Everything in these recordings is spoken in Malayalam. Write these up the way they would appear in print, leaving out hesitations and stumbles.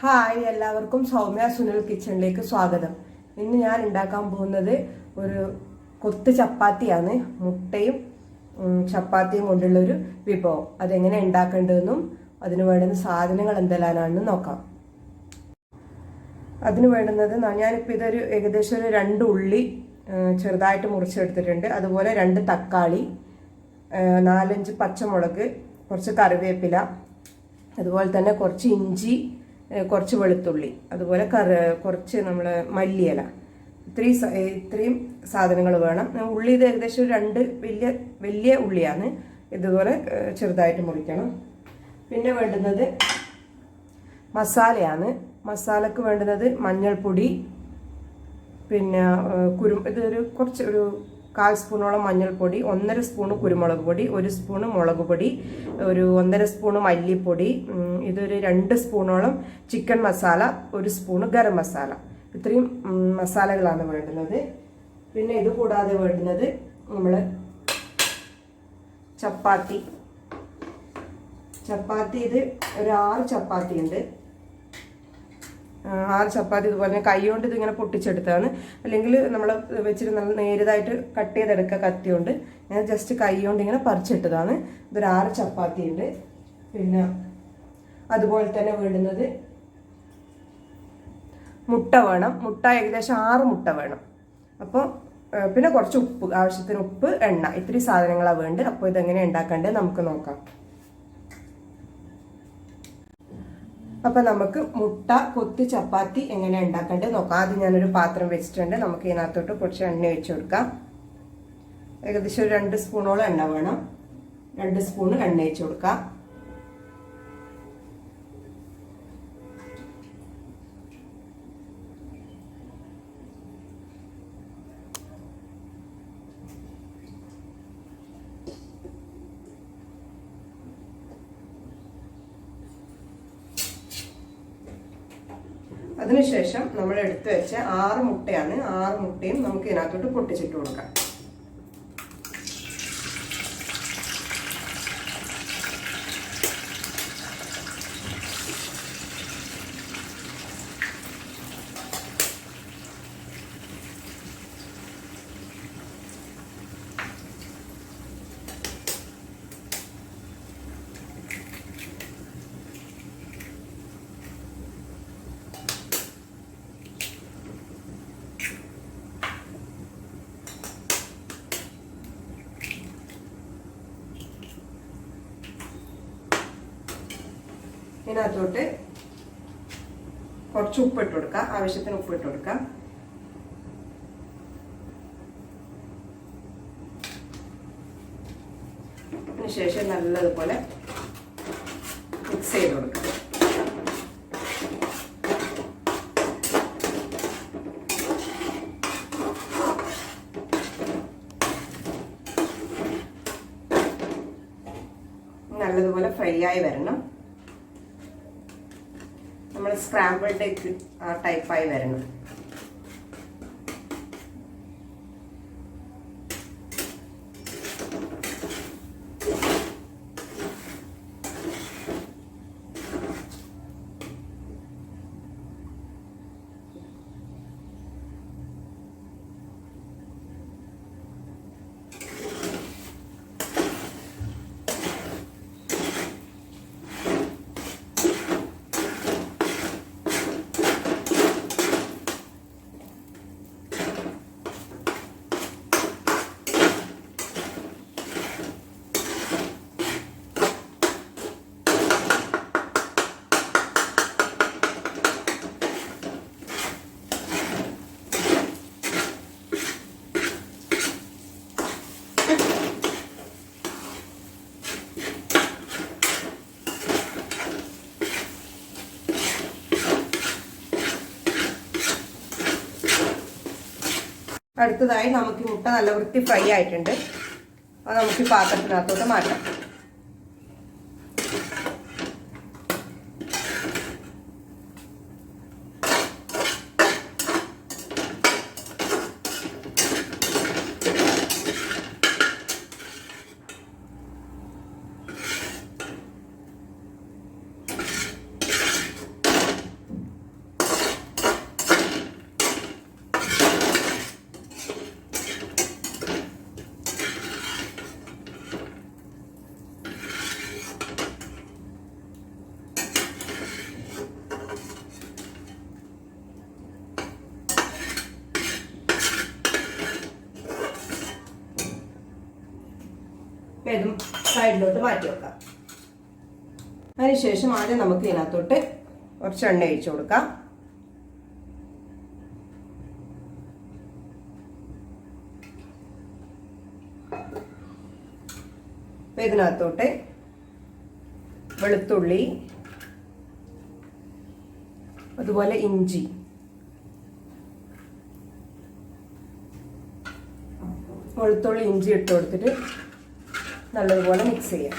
ഹായ്, എല്ലാവർക്കും സൗമ്യ സുനിൽ കിച്ചണിലേക്ക് സ്വാഗതം. ഇന്ന് ഞാൻ ഉണ്ടാക്കാൻ പോകുന്നത് ഒരു കൊത്ത് ചപ്പാത്തിയാണ്. മുട്ടയും ചപ്പാത്തിയും കൊണ്ടുള്ളൊരു വിഭവം. അതെങ്ങനെ ഉണ്ടാക്കേണ്ടതെന്നും അതിന് വേണ്ടുന്ന സാധനങ്ങൾ എന്തെല്ലാമാണെന്ന് നോക്കാം. അതിന് വേണ്ടുന്നത് ഞാനിപ്പോൾ ഇതൊരു ഏകദേശം ഒരു 2 ഉള്ളി ചെറുതായിട്ട് മുറിച്ചെടുത്തിട്ടുണ്ട്. അതുപോലെ 2 തക്കാളി, 4-5 പച്ചമുളക്, കുറച്ച് കറിവേപ്പില, അതുപോലെ തന്നെ കുറച്ച് ഇഞ്ചി, കുറച്ച് വെളുത്തുള്ളി, അതുപോലെ കുറച്ച് നമ്മൾ മല്ലിയില, ഇത്രയും സാധനങ്ങൾ വേണം. ഉള്ളി ഇത് ഏകദേശം 2 വലിയ ഉള്ളിയാണ്. ഇതുപോലെ ചെറുതായിട്ട് മുറിക്കണം. പിന്നെ വേണ്ടുന്നത് മസാലയാണ്. മസാലക്ക് വേണ്ടുന്നത് മഞ്ഞൾപ്പൊടി, പിന്നെ ഇതൊരു കുറച്ച് ഒരു 1/4 സ്പൂണോളം മഞ്ഞൾപ്പൊടി, 1.5 സ്പൂണ് കുരുമുളക് പൊടി, 1 സ്പൂണ് മുളക് പൊടി, ഒരു 1.5 സ്പൂണ് മല്ലിപ്പൊടി, ഇതൊരു 2 സ്പൂണോളം ചിക്കൻ മസാല, 1 സ്പൂണ് ഗരം മസാല. ഇത്രയും മസാലകളാണ് വേണ്ടുന്നത്. പിന്നെ ഇത് കൂടാതെ വേണ്ടുന്നത് നമ്മൾ ചപ്പാത്തി. ഇത് ഒരു 6 ചപ്പാത്തി ഉണ്ട്. 6 ചപ്പാത്തി ഇതുപോലെ കൈ കൊണ്ട് ഇതിങ്ങനെ പൊട്ടിച്ചെടുത്താണ്. അല്ലെങ്കിൽ നമ്മൾ വെച്ചിട്ട് നല്ല നേരിയതായിട്ട് കട്ട് ചെയ്തെടുക്കുക കത്തി കൊണ്ട്. ഞാൻ ജസ്റ്റ് കൈ കൊണ്ട് ഇങ്ങനെ പറിച്ചിട്ടതാണ്. ഇതൊരു 6 ചപ്പാത്തി ഉണ്ട്. പിന്നെ അതുപോലെ തന്നെ വേണ്ടുന്നത് മുട്ട വേണം. മുട്ട ഏകദേശം 6 മുട്ട വേണം. അപ്പോൾ പിന്നെ കുറച്ച് ഉപ്പ്, ആവശ്യത്തിന് ഉപ്പ്, എണ്ണ, ഇത്രയും സാധനങ്ങളാണ് വേണ്ടത്. അപ്പോൾ ഇതെങ്ങനെ ഉണ്ടാക്കേണ്ടത് നമുക്ക് നോക്കാം. അപ്പം നമുക്ക് മുട്ട കൊത്ത് ചപ്പാത്തി എങ്ങനെ ഉണ്ടാക്കേണ്ടത് നോക്കാം. ആദ്യം ഞാനൊരു പാത്രം വെച്ചിട്ടുണ്ട്. നമുക്ക് ഇതിനകത്തോട്ട് കുറച്ച് എണ്ണ ഒഴിച്ചു കൊടുക്കാം. ഏകദേശം ഒരു 2 സ്പൂണോളം എണ്ണ വേണം. 2 സ്പൂണ് എണ്ണ ഒഴിച്ചു കൊടുക്കാം. അതിനുശേഷം നമ്മൾ എടുത്തു വെച്ച 6 മുട്ടയാണ്. 6 മുട്ടയും നമുക്ക് ഇതിനകത്തോട്ട് പൊട്ടിച്ചിട്ട് കൊടുക്കാം. ഇതിനകത്തോട്ട് കുറച്ച് ഉപ്പിട്ട് കൊടുക്കാം. ആവശ്യത്തിന് ഉപ്പിട്ട് കൊടുക്കാം. അതിനുശേഷം നല്ലതുപോലെ മിക്സ് ചെയ്ത് കൊടുക്കാം. നല്ലതുപോലെ ഫ്രൈ ആയി വരണം. നമ്മൾ സ്ക്രാമ്പിൾഡ് എഗ് ആ ടൈപ്പായി വരണം. അടുത്തതായി നമുക്ക് മുട്ട നല്ല വൃത്തി ഫ്രൈ ആയിട്ടുണ്ട്. അത് നമുക്ക് ഈ പാത്രത്തിനകത്തോട്ട് മാറ്റാം. സൈഡിലോട്ട് മാറ്റി വെക്കാം. അതിനുശേഷം ആദ്യം നമുക്ക് ഇതിനകത്തോട്ട് കുറച്ച് എണ്ണ ഒഴിച്ചു കൊടുക്കാം. ഇതിനകത്തോട്ട് വെളുത്തുള്ളി, അതുപോലെ ഇഞ്ചി, വെളുത്തുള്ളി ഇഞ്ചി ഇട്ട് കൊടുത്തിട്ട് നല്ലതുപോലെ മിക്സ് ചെയ്യാം.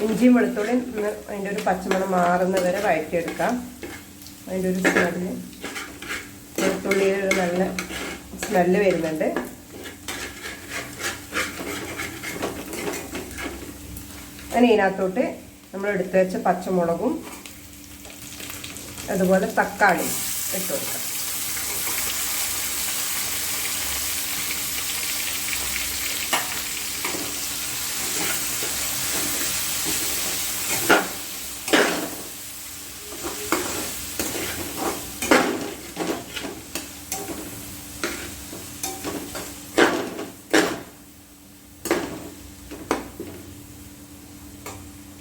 ഇഞ്ചിയും വെളുത്തുള്ളിയും അതിൻ്റെ ഒരു പച്ചമണം മാറുന്ന വരെ വഴറ്റിയെടുക്കാം. അതിൻ്റെ ഒരു സ്മെല്ല്, വെളുത്തുള്ളിയിൽ ഒരു നല്ല സ്മെല്ല് വരുന്നുണ്ട്. അങ്ങനെ ഇതിനകത്തോട്ട് നമ്മൾ എടുത്തു വെച്ച പച്ചമുളകും അതുപോലെ തക്കാളി ഇട്ട് കൊടുക്കാം.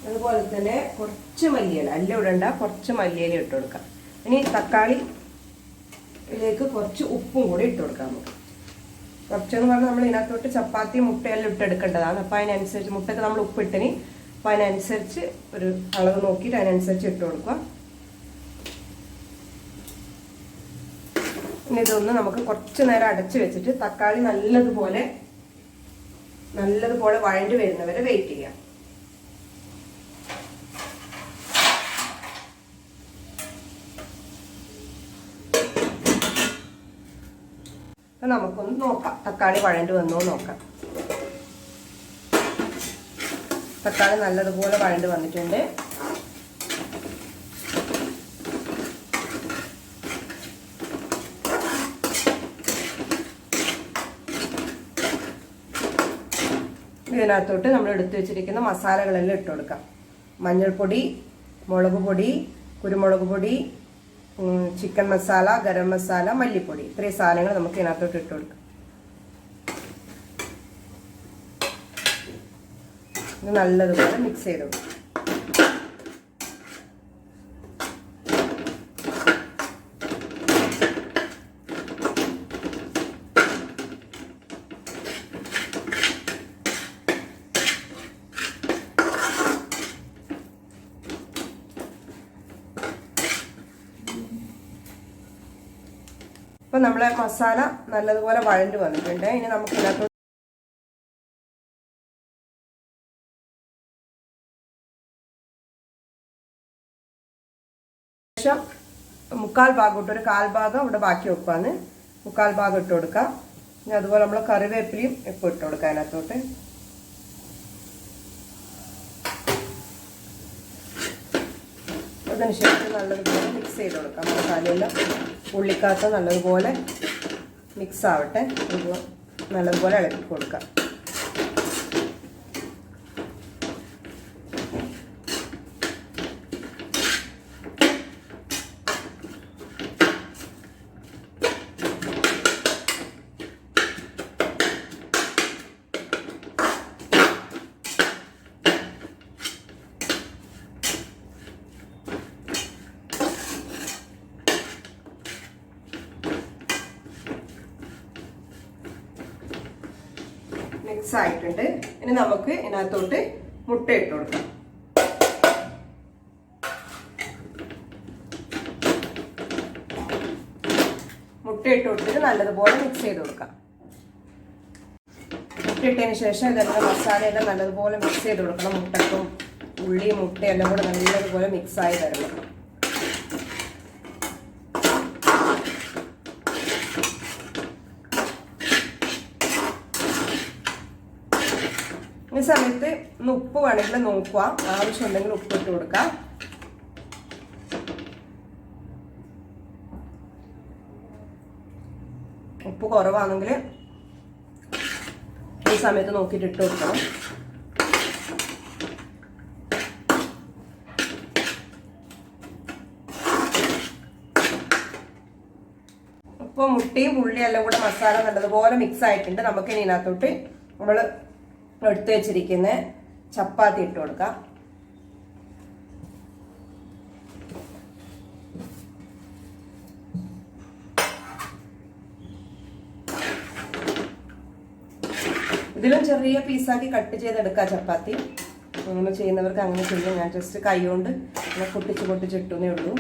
അതുപോലെ തന്നെ കുറച്ച് മല്ലിയില, എല്ലാം ഇടണ്ട, കുറച്ച് മല്ലിയില ഇട്ട് കൊടുക്കാം. ഇനി തക്കാളിയിലേക്ക് കുറച്ച് ഉപ്പും കൂടി ഇട്ട് കൊടുക്കാം. നമുക്ക് കുറച്ചെന്ന് പറഞ്ഞാൽ നമ്മൾ ഇതിനകത്തോട്ട് ചപ്പാത്തി മുട്ടയെല്ലാം ഇട്ടെടുക്കേണ്ടതാണ്. അപ്പം അതിനനുസരിച്ച് മുട്ടയ്ക്ക് നമ്മൾ ഉപ്പിട്ടിനി, അപ്പം അതിനനുസരിച്ച് ഒരു അളവ് നോക്കിയിട്ട് അതിനനുസരിച്ച് ഇട്ട് കൊടുക്കുക. ഇനി ഇതൊന്ന് നമുക്ക് കുറച്ച് നേരം അടച്ചു വെച്ചിട്ട് തക്കാളി നല്ലതുപോലെ വഴണ്ടി വരുന്നവരെ വെയിറ്റ് ചെയ്യാം. നമുക്കൊന്ന് നോക്കാം തക്കാളി വഴണ്ടി വന്നോ നോക്കാം. തക്കാളി നല്ലതുപോലെ വഴണ്ടി വന്നിട്ടുണ്ട്. ഇതിനകത്തോട്ട് നമ്മൾ എടുത്തു വെച്ചിരിക്കുന്ന മസാലകളെല്ലാം ഇട്ട് കൊടുക്കാം. മഞ്ഞൾപ്പൊടി, മുളക് പൊടി, കുരുമുളക് പൊടി, ചിക്കൻ മസാല, ഗരം മസാല, മല്ലിപ്പൊടി, ഇത്രയും സാധനങ്ങൾ നമുക്ക് ഇതിനകത്തോട്ട് ഇട്ട് കൊടുക്കാം. ഇത് നല്ലതുപോലെ മിക്സ് ചെയ്ത് കൊടുക്കാം. അപ്പോൾ നമ്മളെ മസാല നല്ലതുപോലെ വഴണ്ട് വന്നിട്ടുണ്ട്. ഇനി നമുക്ക് ഇതിനകത്ത് ശേഷം മുക്കാൽ ഭാഗം ഇട്ട്, ഒരു കാൽ ഭാഗം ഇവിടെ ബാക്കി വെക്കാന്ന്, മുക്കാൽ ഭാഗം ഇട്ട് കൊടുക്കാം. ഇനി അതുപോലെ നമ്മൾ കറിവേപ്പിലയും ഇപ്പോൾ ഇട്ട് കൊടുക്കാം അതിനകത്തോട്ട്. അതിനുശേഷം നല്ലതുപോലെ മിക്സ് ചെയ്ത് കൊടുക്കാം. മസാലയെല്ലാം ഉള്ളിക്കകത്ത് നല്ലതുപോലെ മിക്സ് ആവട്ടെ. നല്ലതുപോലെ ഇളക്കി കൊടുക്കാം. മിക്സ് ആയിട്ടുണ്ട്. ഇനി നമുക്ക് ഇതിനകത്തോട്ട് മുട്ട ഇട്ട് കൊടുക്കാം. മുട്ട ഇട്ട് കൊടുത്തിട്ട് നല്ലതുപോലെ മിക്സ് ചെയ്ത് കൊടുക്കാം. മുട്ട ഇട്ടതിന് ശേഷം ഇതെല്ലാം മസാലയെല്ലാം നല്ലതുപോലെ മിക്സ് ചെയ്ത് കൊടുക്കണം. മുട്ടക്കും ഉള്ളിയും മുട്ടയെല്ലാം കൂടെ നല്ലതുപോലെ മിക്സായി വരണം. ഈ സമയത്ത് ഉപ്പ് വേണമെങ്കിൽ നോക്കുക, ആവശ്യമുണ്ടെങ്കിൽ ഉപ്പ് ഇട്ട് കൊടുക്കാം. ഉപ്പ് കുറവാണെങ്കിൽ ഈ സമയത്ത് നോക്കിയിട്ട് ഇട്ട് കൊടുക്കണം. ഉപ്പ് മുട്ടയും ഉള്ളിയും എല്ലാം കൂടെ മസാല നല്ലതുപോലെ മിക്സ് ആയിട്ടുണ്ട്. നമുക്ക് ഇനി ഇതിനകത്തോട്ട് നമ്മൾ എടുത്തു വെച്ചിരിക്കുന്ന ചപ്പാത്തി ഇട്ട് കൊടുക്കാം. ഇതിലും ചെറിയ പീസാക്കി കട്ട് ചെയ്തെടുക്കാം ചപ്പാത്തി. അങ്ങനെ ചെയ്യുന്നവർക്ക് അങ്ങനെ ചെയ്യാം. ഞാൻ ജസ്റ്റ് കൈ കൊണ്ട് ഇങ്ങനെ പൊട്ടിച്ചിട്ടേ ഉള്ളൂ.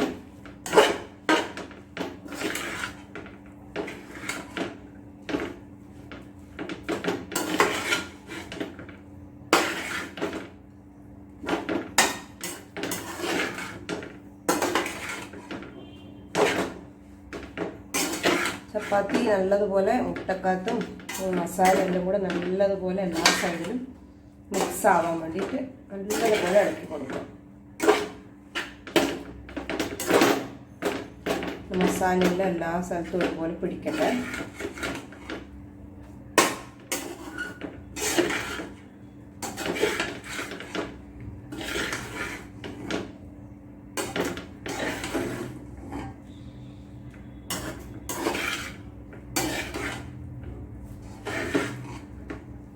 ചപ്പാത്തി നല്ലതുപോലെ മുട്ടക്കകത്തും മസാല എല്ലാം കൂടെ നല്ലതുപോലെ എല്ലാ സൈഡിലും മിക്സ് ആവാൻ വേണ്ടിയിട്ട് നല്ലതുപോലെ ഇളക്കി കൊടുക്കണം. മസാലയെല്ലാം എല്ലാ സ്ഥലത്തും ഒരുപോലെ പിടിക്കട്ടെ.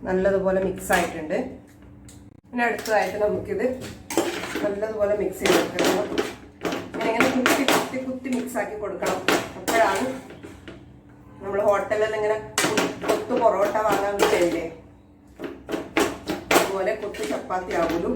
നല്ലതുപോലെ മിക്സ് ആയിട്ടുണ്ട്. പിന്നെ അടുത്തതായിട്ട് നമുക്കിത് നല്ലതുപോലെ മിക്സ് ചെയ്ത് കൊടുക്കണം. ഇങ്ങനെ കുത്തി മിക്സ് ആക്കി കൊടുക്കണം. അപ്പോഴാണ് നമ്മൾ ഹോട്ടലിൽ ഇങ്ങനെ കൊത്തു പൊറോട്ട വാങ്ങാൻ കിട്ടില്ലേ, അതുപോലെ കൊത്തു ചപ്പാത്തി ആകുന്നു.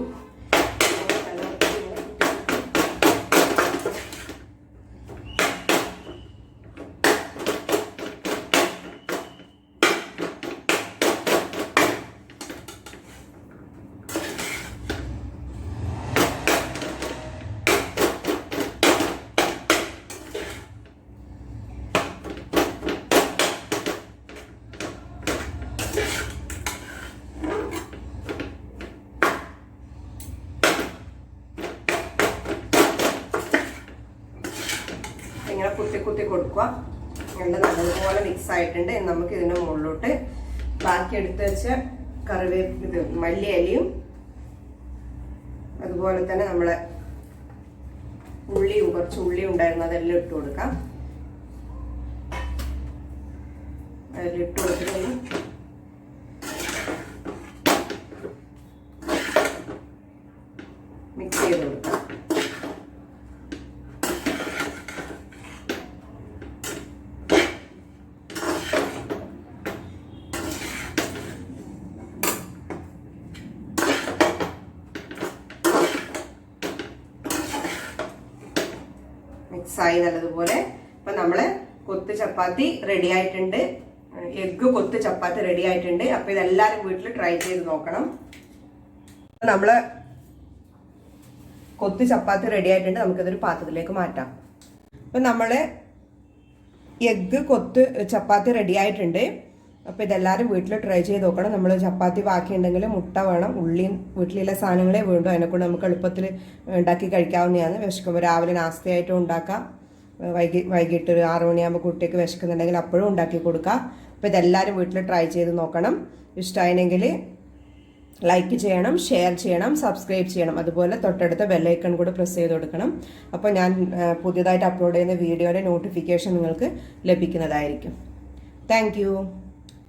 ഇങ്ങനെ കുത്തി കൊടുക്കുക. എല്ലാം നല്ലതുപോലെ മിക്സ് ആയിട്ടുണ്ട്. നമുക്ക് ഇതിന്റെ മുകളിലോട്ട് ബാക്കി എടുത്ത് വെച്ച മല്ലിയിലയും അതുപോലെ തന്നെ നമ്മളെ കുറച്ച് ഉള്ളി ഉണ്ടായിരുന്നു, അതെല്ലാം ഇട്ട് കൊടുക്കാം. അതിലിട്ട് കൊടുത്തിട്ട് മിക്സ് ചെയ്ത് കൊടുക്കാം. മിക്സായി നല്ലതുപോലെ. അപ്പൊ നമ്മള് കൊത്തു ചപ്പാത്തി റെഡി ആയിട്ടുണ്ട്. എഗ്ഗ് കൊത്തു ചപ്പാത്തി റെഡി ആയിട്ടുണ്ട്. അപ്പൊ ഇതെല്ലാരും വീട്ടിൽ ട്രൈ ചെയ്ത് നോക്കണം. നമ്മള് കൊത്തു ചപ്പാത്തി റെഡി ആയിട്ടുണ്ട്. നമുക്കിതൊരു പാത്രത്തിലേക്ക് മാറ്റാം. അപ്പൊ നമ്മള് എഗ്ഗ് കൊത്ത് ചപ്പാത്തി റെഡി ആയിട്ടുണ്ട്. അപ്പോൾ ഇതെല്ലാവരും വീട്ടിൽ ട്രൈ ചെയ്ത് നോക്കണം. നമ്മൾ ചപ്പാത്തി ബാക്കിയുണ്ടെങ്കിൽ മുട്ട വേണം, ഉള്ളിയും വീട്ടിലുള്ള സാധനങ്ങളെ വേണ്ടു. അതിനെക്കൊണ്ട് നമുക്ക് എളുപ്പത്തിൽ ഉണ്ടാക്കി കഴിക്കാവുന്നതാണ്. വിശക്കുമ്പോൾ രാവിലെ നാസ്തയായിട്ടും ഉണ്ടാക്കാം. വൈകിട്ട് ഒരു 6 മണിയാകുമ്പോൾ കുട്ടിക്ക് വിശക്കുന്നുണ്ടെങ്കിൽ അപ്പോഴും ഉണ്ടാക്കി കൊടുക്കാം. അപ്പോൾ ഇതെല്ലാവരും വീട്ടിൽ ട്രൈ ചെയ്ത് നോക്കണം. ഇഷ്ടമായെങ്കിൽ ലൈക്ക് ചെയ്യണം, ഷെയർ ചെയ്യണം, സബ്സ്ക്രൈബ് ചെയ്യണം. അതുപോലെ തൊട്ടടുത്ത ബെല്ലൈക്കൺ കൂടെ പ്രസ് ചെയ്ത് കൊടുക്കണം. അപ്പോൾ ഞാൻ പുതിയതായിട്ട് അപ്ലോഡ് ചെയ്യുന്ന വീഡിയോയുടെ നോട്ടിഫിക്കേഷൻ നിങ്ങൾക്ക് ലഭിക്കുന്നതായിരിക്കും. താങ്ക്